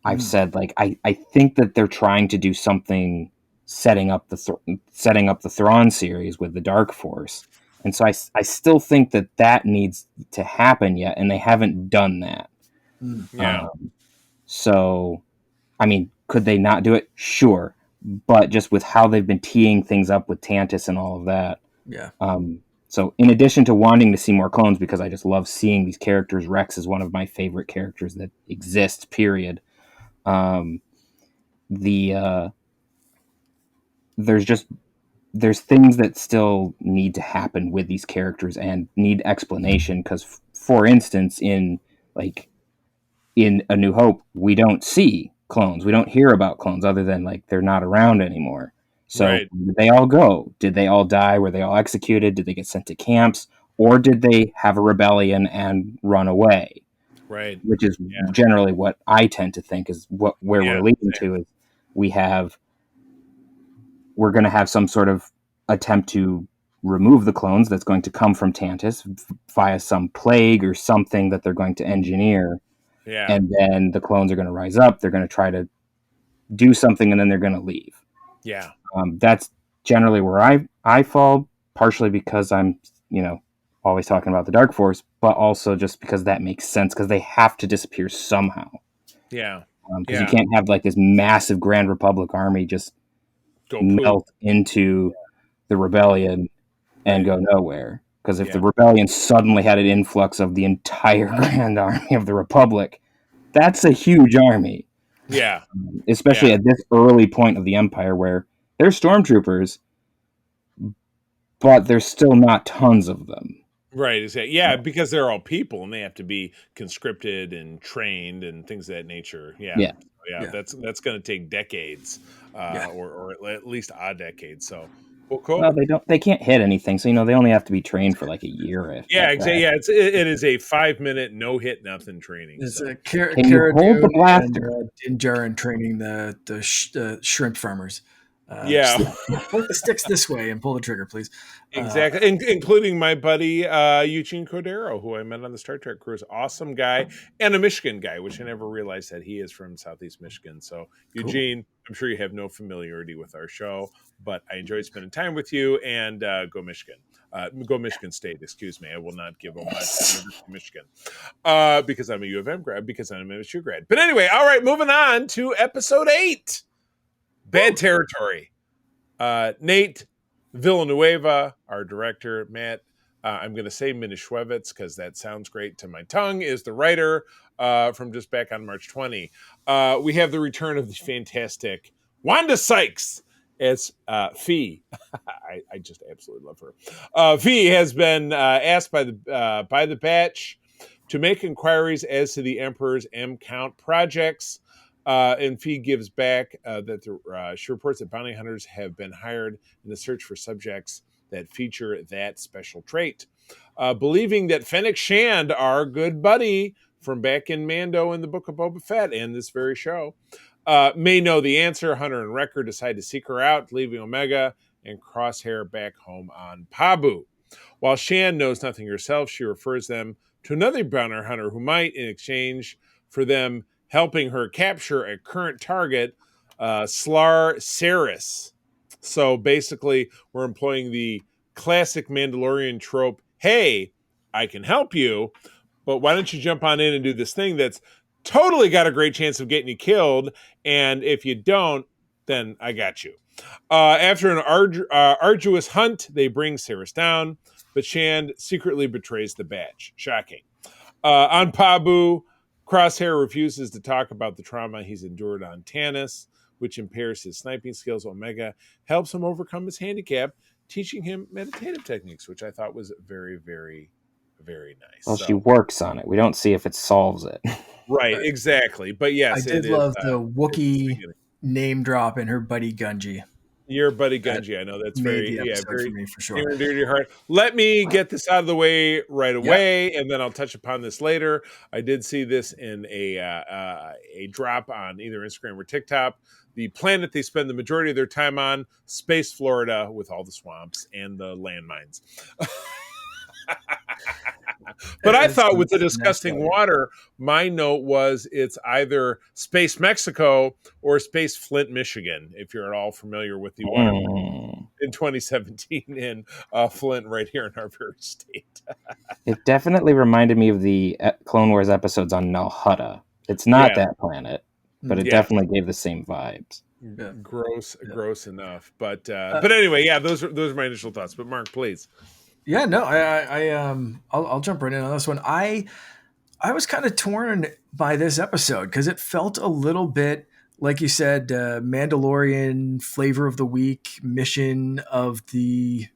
I've Mm, said like I think that they're trying to do something setting up the Thrawn series with the Dark Force, and so I still think that needs to happen yet, and they haven't done that. mm, Yeah. Um, so I mean, could they not do it? Sure, but just with how they've been teeing things up with Tantus and all of that. yeah. So in addition to wanting to see more clones, because I just love seeing these characters, Rex is one of my favorite characters that exists. Period. Um, the there's just there's things that still need to happen with these characters and need explanation because for instance like in A New Hope we don't see clones, we don't hear about clones other than like they're not around anymore. So Right. where did they all go? Did they all die? Were they all executed? Did they get sent to camps? Or did they have a rebellion and run away? Right. Which is Yeah. generally what I tend to think is where Yeah. we're leading to is we have we're going to have some sort of attempt to remove the clones that's going to come from Tantus via some plague or something that they're going to engineer. Yeah. And then the clones are going to rise up. They're going to try to do something and then they're going to leave. Yeah. That's generally where I fall, partially because I'm, always talking about the Dark Force, but also just because that makes sense because they have to disappear somehow. Yeah. Because you Yeah. can't have like this massive Grand Republic army just Go poof. melt into the rebellion and Right. go nowhere. Because if Yeah. the rebellion suddenly had an influx of the entire Grand Army of the Republic, that's a huge army, Yeah. Yeah. especially at this early point of the Empire where there's stormtroopers, but there's still not tons of them. Right. Exactly. Yeah, So, because they're all people and they have to be conscripted and trained and things of that nature. Yeah. yeah. Yeah. Yeah. That's going to take decades, Yeah. or at least a decade. So, well, Well, cool. they can't hit anything, so they only have to be trained for like a year Yeah. at Exactly. that. Yeah. It is a 5 minute no hit nothing training. It's So, a Can you Cara hold the Dune and blaster? Din Djarin training the shrimp farmers. yeah. Just point the sticks this way and pull the trigger, please. Uh, Exactly, including my buddy Eugene Cordero, who I met on the Star Trek cruise. Awesome guy and a Michigan guy, which I never realized that he is from Southeast Michigan. So, cool. Eugene, I'm sure you have no familiarity with our show, but I enjoyed spending time with you. And go Michigan, go Michigan State. Excuse me, I will not give homage to University of Michigan because I'm a U of M grad, because I'm a MSU grad. But anyway, all right, moving on to episode 8, Bad Woo. Territory. Nate Villanueva, our director, Matt, I'm going to say Miniszewicz because that sounds great to my tongue, is the writer from just back on March 20. We have the return of the fantastic Wanda Sykes as Fee. I just absolutely love her. Fee has been asked by the Batch to make inquiries as to the Emperor's M Count projects. And Fee gives back she reports that bounty hunters have been hired in the search for subjects that feature that special trait. Believing that Fennec Shand, our good buddy from back in Mando in the Book of Boba Fett and this very show, may know the answer, Hunter and Wrecker decide to seek her out, leaving Omega and Crosshair back home on Pabu. While Shand knows nothing herself, she refers them to another bounty hunter who might, in exchange for them helping her capture a current target, Slar Saris. So basically, we're employing the classic Mandalorian trope. Hey, I can help you, but why don't you jump on in and do this thing that's totally got a great chance of getting you killed? And if you don't, then I got you. After an arduous hunt, they bring Saris down, but Shand secretly betrays the badge. Shocking. On Pabu, Crosshair refuses to talk about the trauma he's endured on Tanis, which impairs his sniping skills. Omega helps him overcome his handicap, teaching him meditative techniques, which I thought was very, very, very nice. Well, she works on it. We don't see if it solves it. Right, exactly. But yes, I did love the Wookiee name drop in her buddy Gunji. Your buddy Gunji, I know that's made very, the episode very for me for sure. near and dear to your heart. Let me get this out of the way right away, and then I'll touch upon this later. I did see this in a drop on either Instagram or TikTok. The planet they spend the majority of their time on, Space Florida, with all the swamps and the landmines. But I thought with the disgusting water, my note was it's either Space Mexico or Space Flint, Michigan, if you're at all familiar with the water in 2017 in Flint, right here in our very state. It definitely reminded me of the Clone Wars episodes on Nalhutta. It's not that planet, but it definitely gave the same vibes. Yeah. Gross enough. But anyway, yeah, those are my initial thoughts. But Mark, please. Yeah, no, I'll jump right in on this one. I was kind of torn by this episode because it felt a little bit like you said, Mandalorian flavor of the week, mission of the,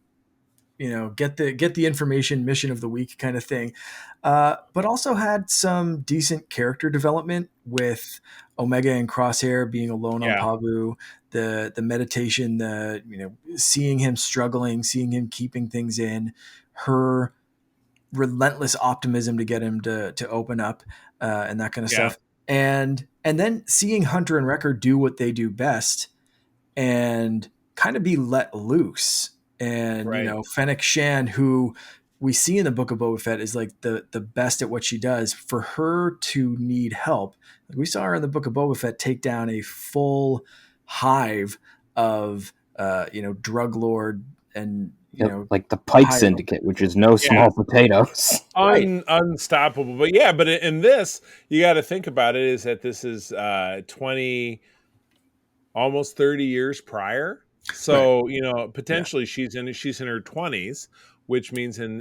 get the information, mission of the week kind of thing, but also had some decent character development with Omega and Crosshair being alone on Pabu, the meditation, seeing him struggling, seeing him keeping things in, her relentless optimism to get him to open up, and that kind of stuff. And then seeing Hunter and Wrecker do what they do best and kind of be let loose. And, Fennec Shand, who we see in the Book of Boba Fett is like the best at what she does, for her to need help. We saw her in the Book of Boba Fett take down a full hive of, drug lord and, like the Pike Syndicate, which is no small potatoes. Unstoppable. But in this, you got to think about it, is that this is 20, almost 30 years prior. So, potentially she's in her 20s, which means in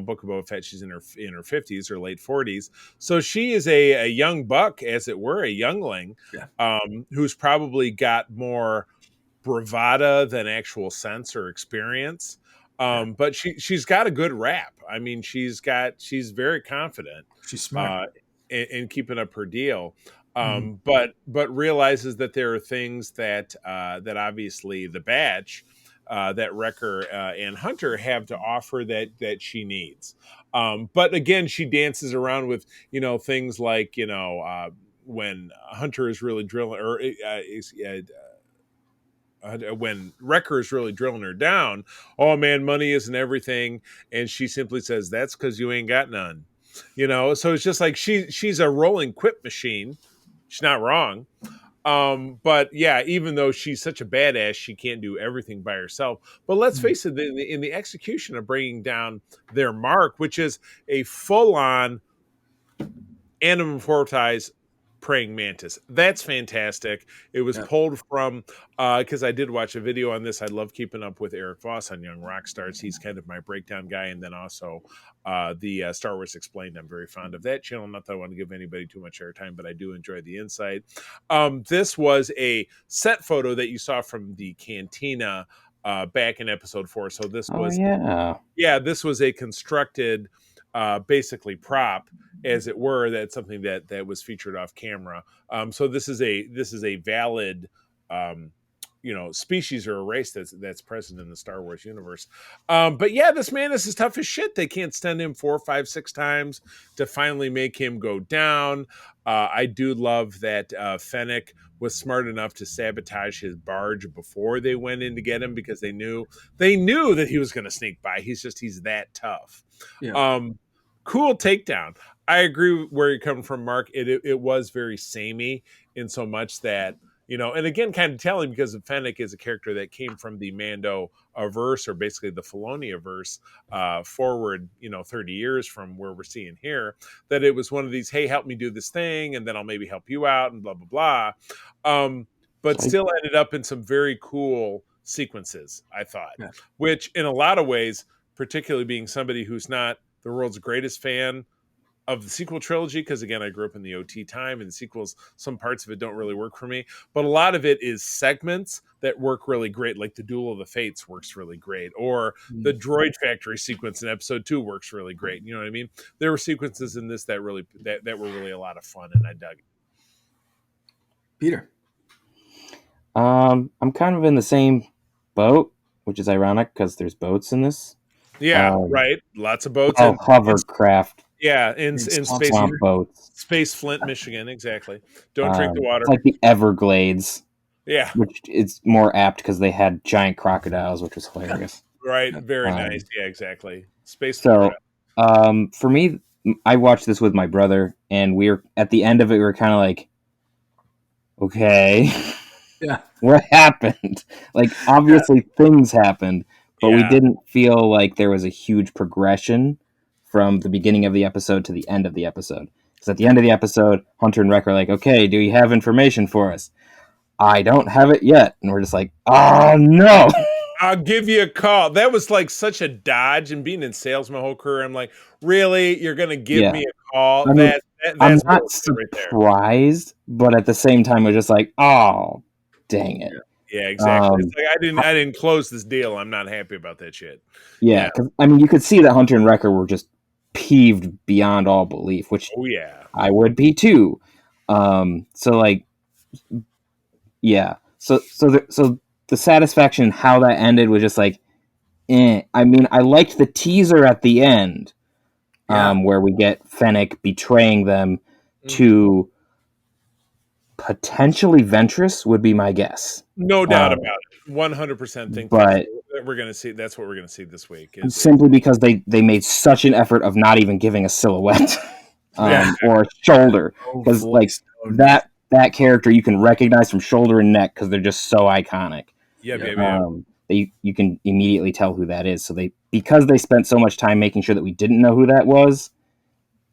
Book of Boba Fett, she's in her 50s or late 40s. So she is a young buck, as it were, a youngling, who's probably got more bravada than actual sense or experience. But she's got a good rap. I mean, she's very confident. She's smart in keeping up her deal. But realizes that there are things that obviously the batch, that Wrecker and Hunter have to offer that she needs. But again, she dances around with things like when Hunter is really drilling, or when Wrecker is really drilling her down, oh man, money isn't everything, and she simply says, "That's because you ain't got none." So it's just like she's a rolling quip machine. She's not wrong. But yeah, even though she's such a badass, she can't do everything by herself. But let's face it, in the execution of bringing down their mark, which is a full-on Animum Fortis praying mantis, that's fantastic. It was pulled from, because I did watch a video on this. I love keeping up with Eric Voss on Young Rockstars. He's kind of my breakdown guy, and then also the Star Wars Explained. I'm very fond of that channel. Not that I want to give anybody too much airtime, but I do enjoy the insight. This was a set photo that you saw from the cantina back in episode 4. So this was this was a constructed basically prop, as it were. That's something that was featured off camera. So this is a valid species or a race that's present in the Star Wars universe. But yeah, this man is as tough as shit. They can't stun him 4, 5, 6 times to finally make him go down. I do love that Fennec was smart enough to sabotage his barge before they went in to get him, because they knew that he was going to sneak by. He's that tough. Cool takedown. I agree where you're coming from, Mark. It was very samey, in so much that And again, kind of telling because Fennec is a character that came from the Mando averse, or basically the Filoni averse, forward, 30 years from where we're seeing here, that it was one of these, hey, help me do this thing, and then I'll maybe help you out, and blah, blah, blah. But So still ended up in some very cool sequences, I thought, Yeah. which in a lot of ways, particularly being somebody who's not the world's greatest fan of the sequel trilogy, because again, I grew up in the OT time, and the sequels, some parts of it don't really work for me, but a lot of it is segments that work really great, like the Duel of the Fates works really great, or the Droid Factory sequence in episode 2 works really great. You know what I mean? There were sequences in this that really that were really a lot of fun, and I dug it. Peter. I'm kind of in the same boat, which is ironic because there's boats in this. Yeah, right. Lots of boats, Oh, and hovercraft, in Swamp space, swamp Cedar. boats. space Flint, Michigan, exactly. Don't drink the It's water. like the Everglades, Yeah, which is more apt because they had giant crocodiles, which was hilarious. right. Yeah. Very nice. Yeah, exactly. Space Florida. So, for me, I watched this with my brother, and we were at the end of it. We were kind of like, okay, Yeah. what happened? Like, obviously, things happened, but we Yeah. didn't feel like there was a huge progression from the beginning of the episode to the end of the episode. Because at the end of the episode, Hunter and Wreck are like, okay, do you have information for us? I don't have it yet. And we're just like, oh no. I'll give you a call. That was like such a dodge, and being in sales my whole career, I'm like, really? You're gonna give Yeah. me a call? I mean, I'm That's not bullshit right there. surprised, but at the same time, we're just like, oh, dang it. Yeah, exactly. It's Um, like I didn't close this deal. I'm not happy about that shit. yeah, Yeah. because I mean, you could see that Hunter and Wrecker were just peeved beyond all belief, which Oh yeah. I would be too. So like, yeah. So the satisfaction how that ended was just like, eh. I mean, I liked the teaser at the end, Yeah. where we get Fennec betraying them to potentially Ventress would be my guess. No doubt about it. 100% think that's But what we're gonna see. That's what we're gonna see this week. Is simply because they made such an effort of not even giving a silhouette yeah, or a shoulder, Oh, because fully like stoned. that character you can recognize from shoulder and neck because they're just so iconic. yeah, Yeah. yeah. You can immediately tell who that is. So because they spent so much time making sure that we didn't know who that was,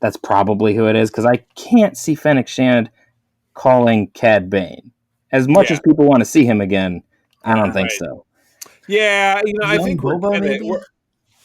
that's probably who it is. Because I can't see Fennec Shand calling Cad Bane as much Yeah. as people want to see him again. I don't Yeah. think Right. so. Yeah, I Young think we're Boba, kind of maybe?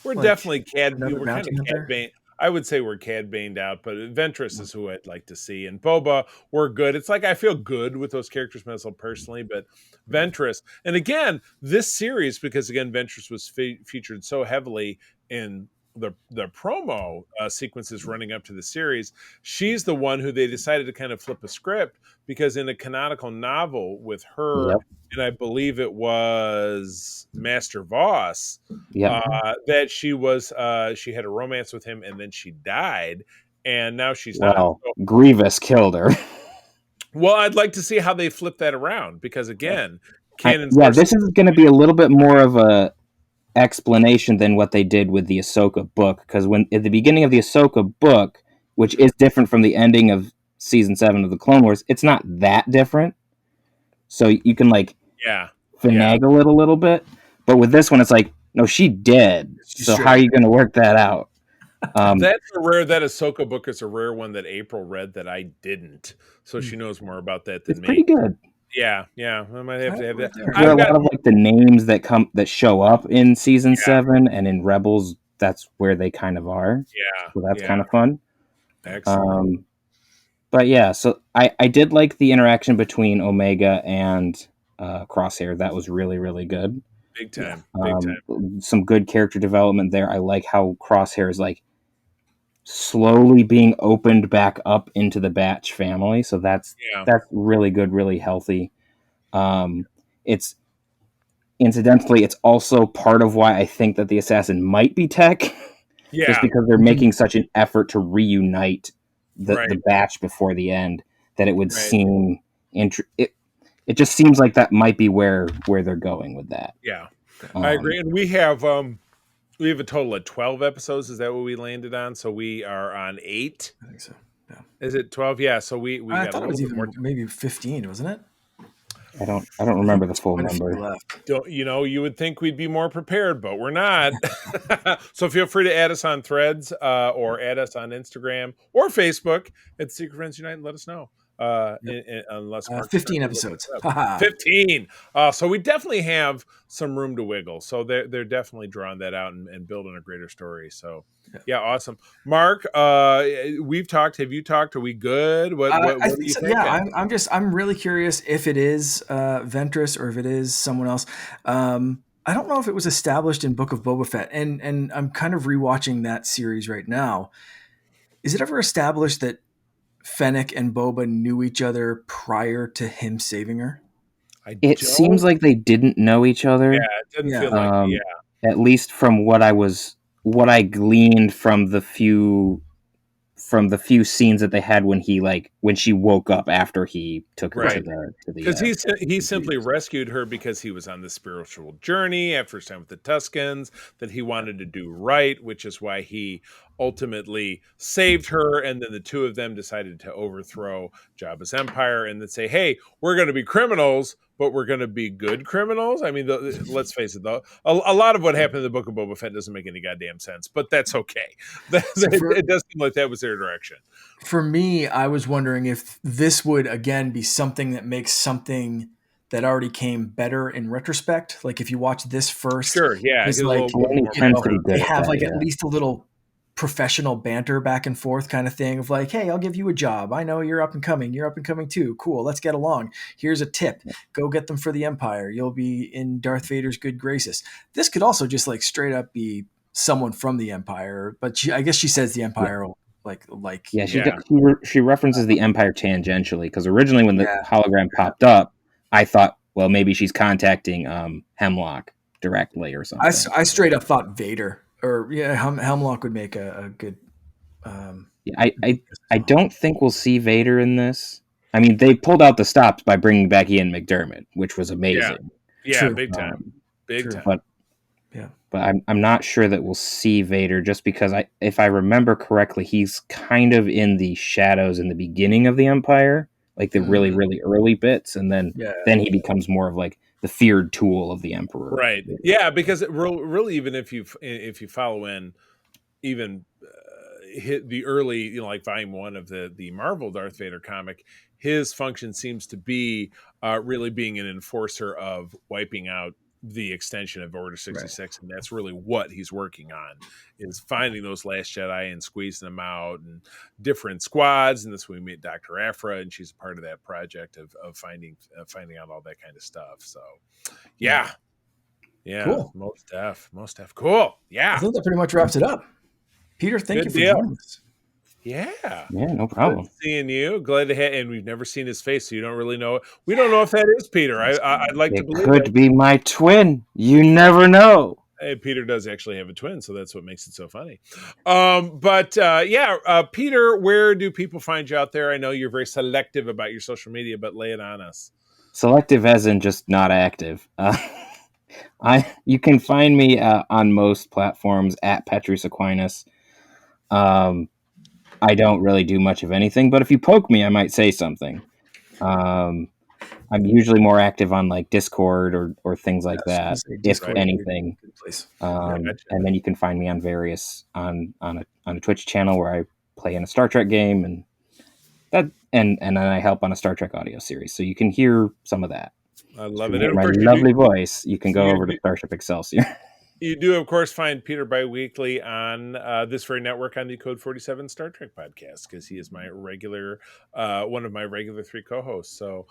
we're Like definitely cad. another We're kind bounty of cad hunter? bane. I would say we're cad baned out, but Ventress is who I'd like to see, and Boba, we're good. It's like I feel good with those characters myself personally, but Ventress, and again, this series, because again, Ventress was featured so heavily in the promo sequences running up to the series. She's the one who they decided to kind of flip a script, because in a canonical novel with her, Yep. and I believe it was Master Voss, Yep. that she had a romance with him, and then she died, and now she's not. Well, So, Grievous killed her. well, I'd like to see how they flip that around, because again, canon Yeah, sources. this is going to be a little bit more of a explanation than what they did with the Ahsoka book, because when at the beginning of the Ahsoka book, which is different from the ending of season 7 of the Clone Wars, it's not that different. So you can like Yeah, yeah. finagle it a little bit, but with this one, it's like, no, she dead. She's So straight how are up. you going to work that out? That Ahsoka book is a rare one that April read that I didn't, so she knows more about that It's than pretty me. good. Yeah, I might have to have that. Right there. There are I've a got lot of like the names that show up in season 7, and in Rebels, that's where they kind of are. So that's yeah, kind of fun. excellent. But yeah, so I did like the interaction between Omega and Crosshair. That was really, really good. Big time, big time. Some good character development there. I like how Crosshair is like slowly being opened back up into the Batch family. So that's Yeah, really good, really healthy. It's incidentally, it's also part of why I think that the assassin might be Tech, just yeah, because they're making such an effort to reunite the right, Batch before the end that it would right. seem it just seems like that might be where they're going with that. Yeah, I agree. And we have a total of 12 episodes. Is that what we landed on? So we are on 8. I think so. Yeah. Is it 12? Yeah. So we I got a thought it little was bit more even time. maybe 15, wasn't it? I don't I think remember the there's full quite a few number. left. Don't you would think we'd be more prepared, but we're not. So feel free to add us on Threads or add us on Instagram or Facebook at Secret Friends Unite and let us know. Yep. Unless Mark's 15 currently looking episodes. it up. Haha. 15. So we definitely have some room to wiggle. So they're definitely drawing that out and building a greater story. So Yeah. yeah, awesome. Mark, we've talked. Have you talked? Are we good? I What are think you so. Yeah, thinking? I'm really curious if it is Ventress or if it is someone else. I don't know if it was established in Book of Boba Fett, and I'm kind of rewatching that series right now. Is it ever established that Fennec and Boba knew each other prior to him saving her? I It seems don't. like they didn't know each Yeah, other. it doesn't feel Yeah, like. Yeah, At least from what I gleaned from the few scenes that they had when she woke up after he took her to right. the Because he simply computers. rescued her because he was on the spiritual journey after his time with the Tuscans that he wanted to do right, which is why he ultimately saved her. And then the two of them decided to overthrow Jabba's empire and then say, "Hey, we're going to be criminals, but we're going to be good criminals." I mean, let's face it, though, a lot of what happened in the Book of Boba Fett doesn't make any goddamn sense, but that's okay. So It does seem like that was their direction. for me, I was wondering if this would again be something that makes something that already came better in retrospect. Like if you watch this first, Sure, yeah, is get a like, little Filoni more tends to be background. they good at have that, like at yeah. least a little professional banter back and forth kind of thing of like, hey, I'll give you a job. I know you're up and coming. You're up and coming too. Cool. Let's get along. Here's a tip. Go get them for the Empire. You'll be in Darth Vader's good graces. This could also just like straight up be someone from the Empire, but I guess she says the Yeah. Empire like Yeah, Yeah. she references the Empire tangentially because originally when the yeah. hologram popped up, I thought, well, maybe she's contacting Hemlock directly or something. I straight up thought Vader or yeah, Hemlock would make a good Yeah, as I well. don't think we'll see Vader in this. I mean, they pulled out the stops by bringing back Ian McDermott, which was Yeah. amazing. Yeah, True. big time. Um, Big True. time. but Yeah. I'm not sure that we'll see Vader just because if I remember correctly, he's kind of in the shadows in the beginning of the Empire, like the really Mhm. really early bits, and Yeah. then he becomes more of like the feared tool of the Emperor. Right. Yeah, because really, even if you follow in even hit the early, like volume one of the Marvel Darth Vader comic, his function seems to be really being an enforcer of wiping out the extension of Order Right. 66, and that's really what he's working on, is finding those last Jedi and squeezing them out and different squads. And this we meet Dr. Aphra, and she's a part of that project of finding out all that kind of stuff. So Yeah. yeah. Yeah, Cool. most def. Cool. I Yeah, think that pretty much wraps it up. Peter, thank you good for deal. joining us. Yeah, Yeah, no good problem. seeing you. Glad to have, and we've never seen his face, so you don't really know. We don't know if that is Peter. I'd like to It believe it. could be my twin. You never know. Hey, Peter does actually have a twin, so that's what makes it so funny. But yeah, Peter, where do people find you out there? I know you're very selective about your social media, but lay it on us. Selective as in just not active. You can find me on most platforms at Petrus Aquinas. Um, I don't really do much of anything, but if you poke me, I might say something. Um, I'm usually more active on like Discord or things Yeah, like I was gonna that, say if Discord Right. would be a anything. good place. Gotcha. And then you can find me on various on a Twitch channel where I play in a Star Trek game and then I help on a Star Trek audio series, so you can hear some of that. I So if love you it, hear and of my course lovely voice, you can go over to you, Starship Excelsior. You do, of course, find Peter bi-weekly on this very network on the Code 47 Star Trek podcast, because he is my regular, one of my regular three co-hosts. So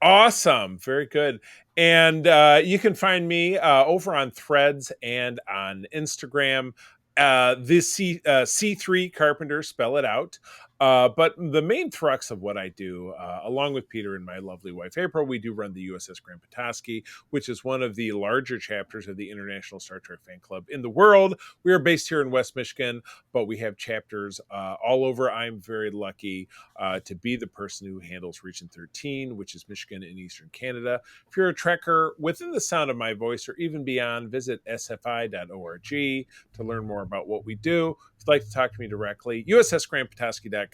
awesome. Very good. And you can find me over on Threads and on Instagram. This C3 Carpenter, spell it out. But the main thrust of what I do, along with Peter and my lovely wife April, we do run the USS Grand Petoskey, which is one of the larger chapters of the International Star Trek Fan Club in the world. We are based here in West Michigan, but we have chapters all over. I'm very lucky to be the person who handles Region 13, which is Michigan and Eastern Canada. If you're a Trekker within the sound of my voice or even beyond, visit sfi.org to learn more about what we do. If you'd like to talk to me directly, ussgrandpetoskey.com.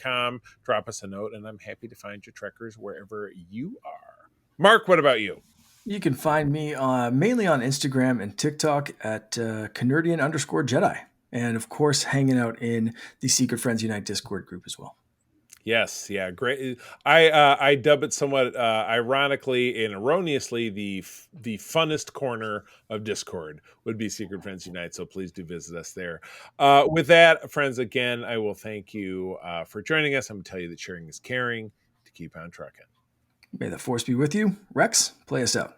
Drop us a note, and I'm happy to find you Trekkers wherever you are. Mark, what about you? You can find me mainly on Instagram and TikTok at Canardian_Jedi. And of course, hanging out in the Secret Friends Unite Discord group as well. Yes, yeah, great. I dub it somewhat ironically and erroneously the funnest corner of Discord would be Secret Friends Unite. So please do visit us there. With that, friends, again, I will thank you for joining us. I'm going to tell you that sharing is caring. To keep on trucking. May the force be with you. Rex, play us out.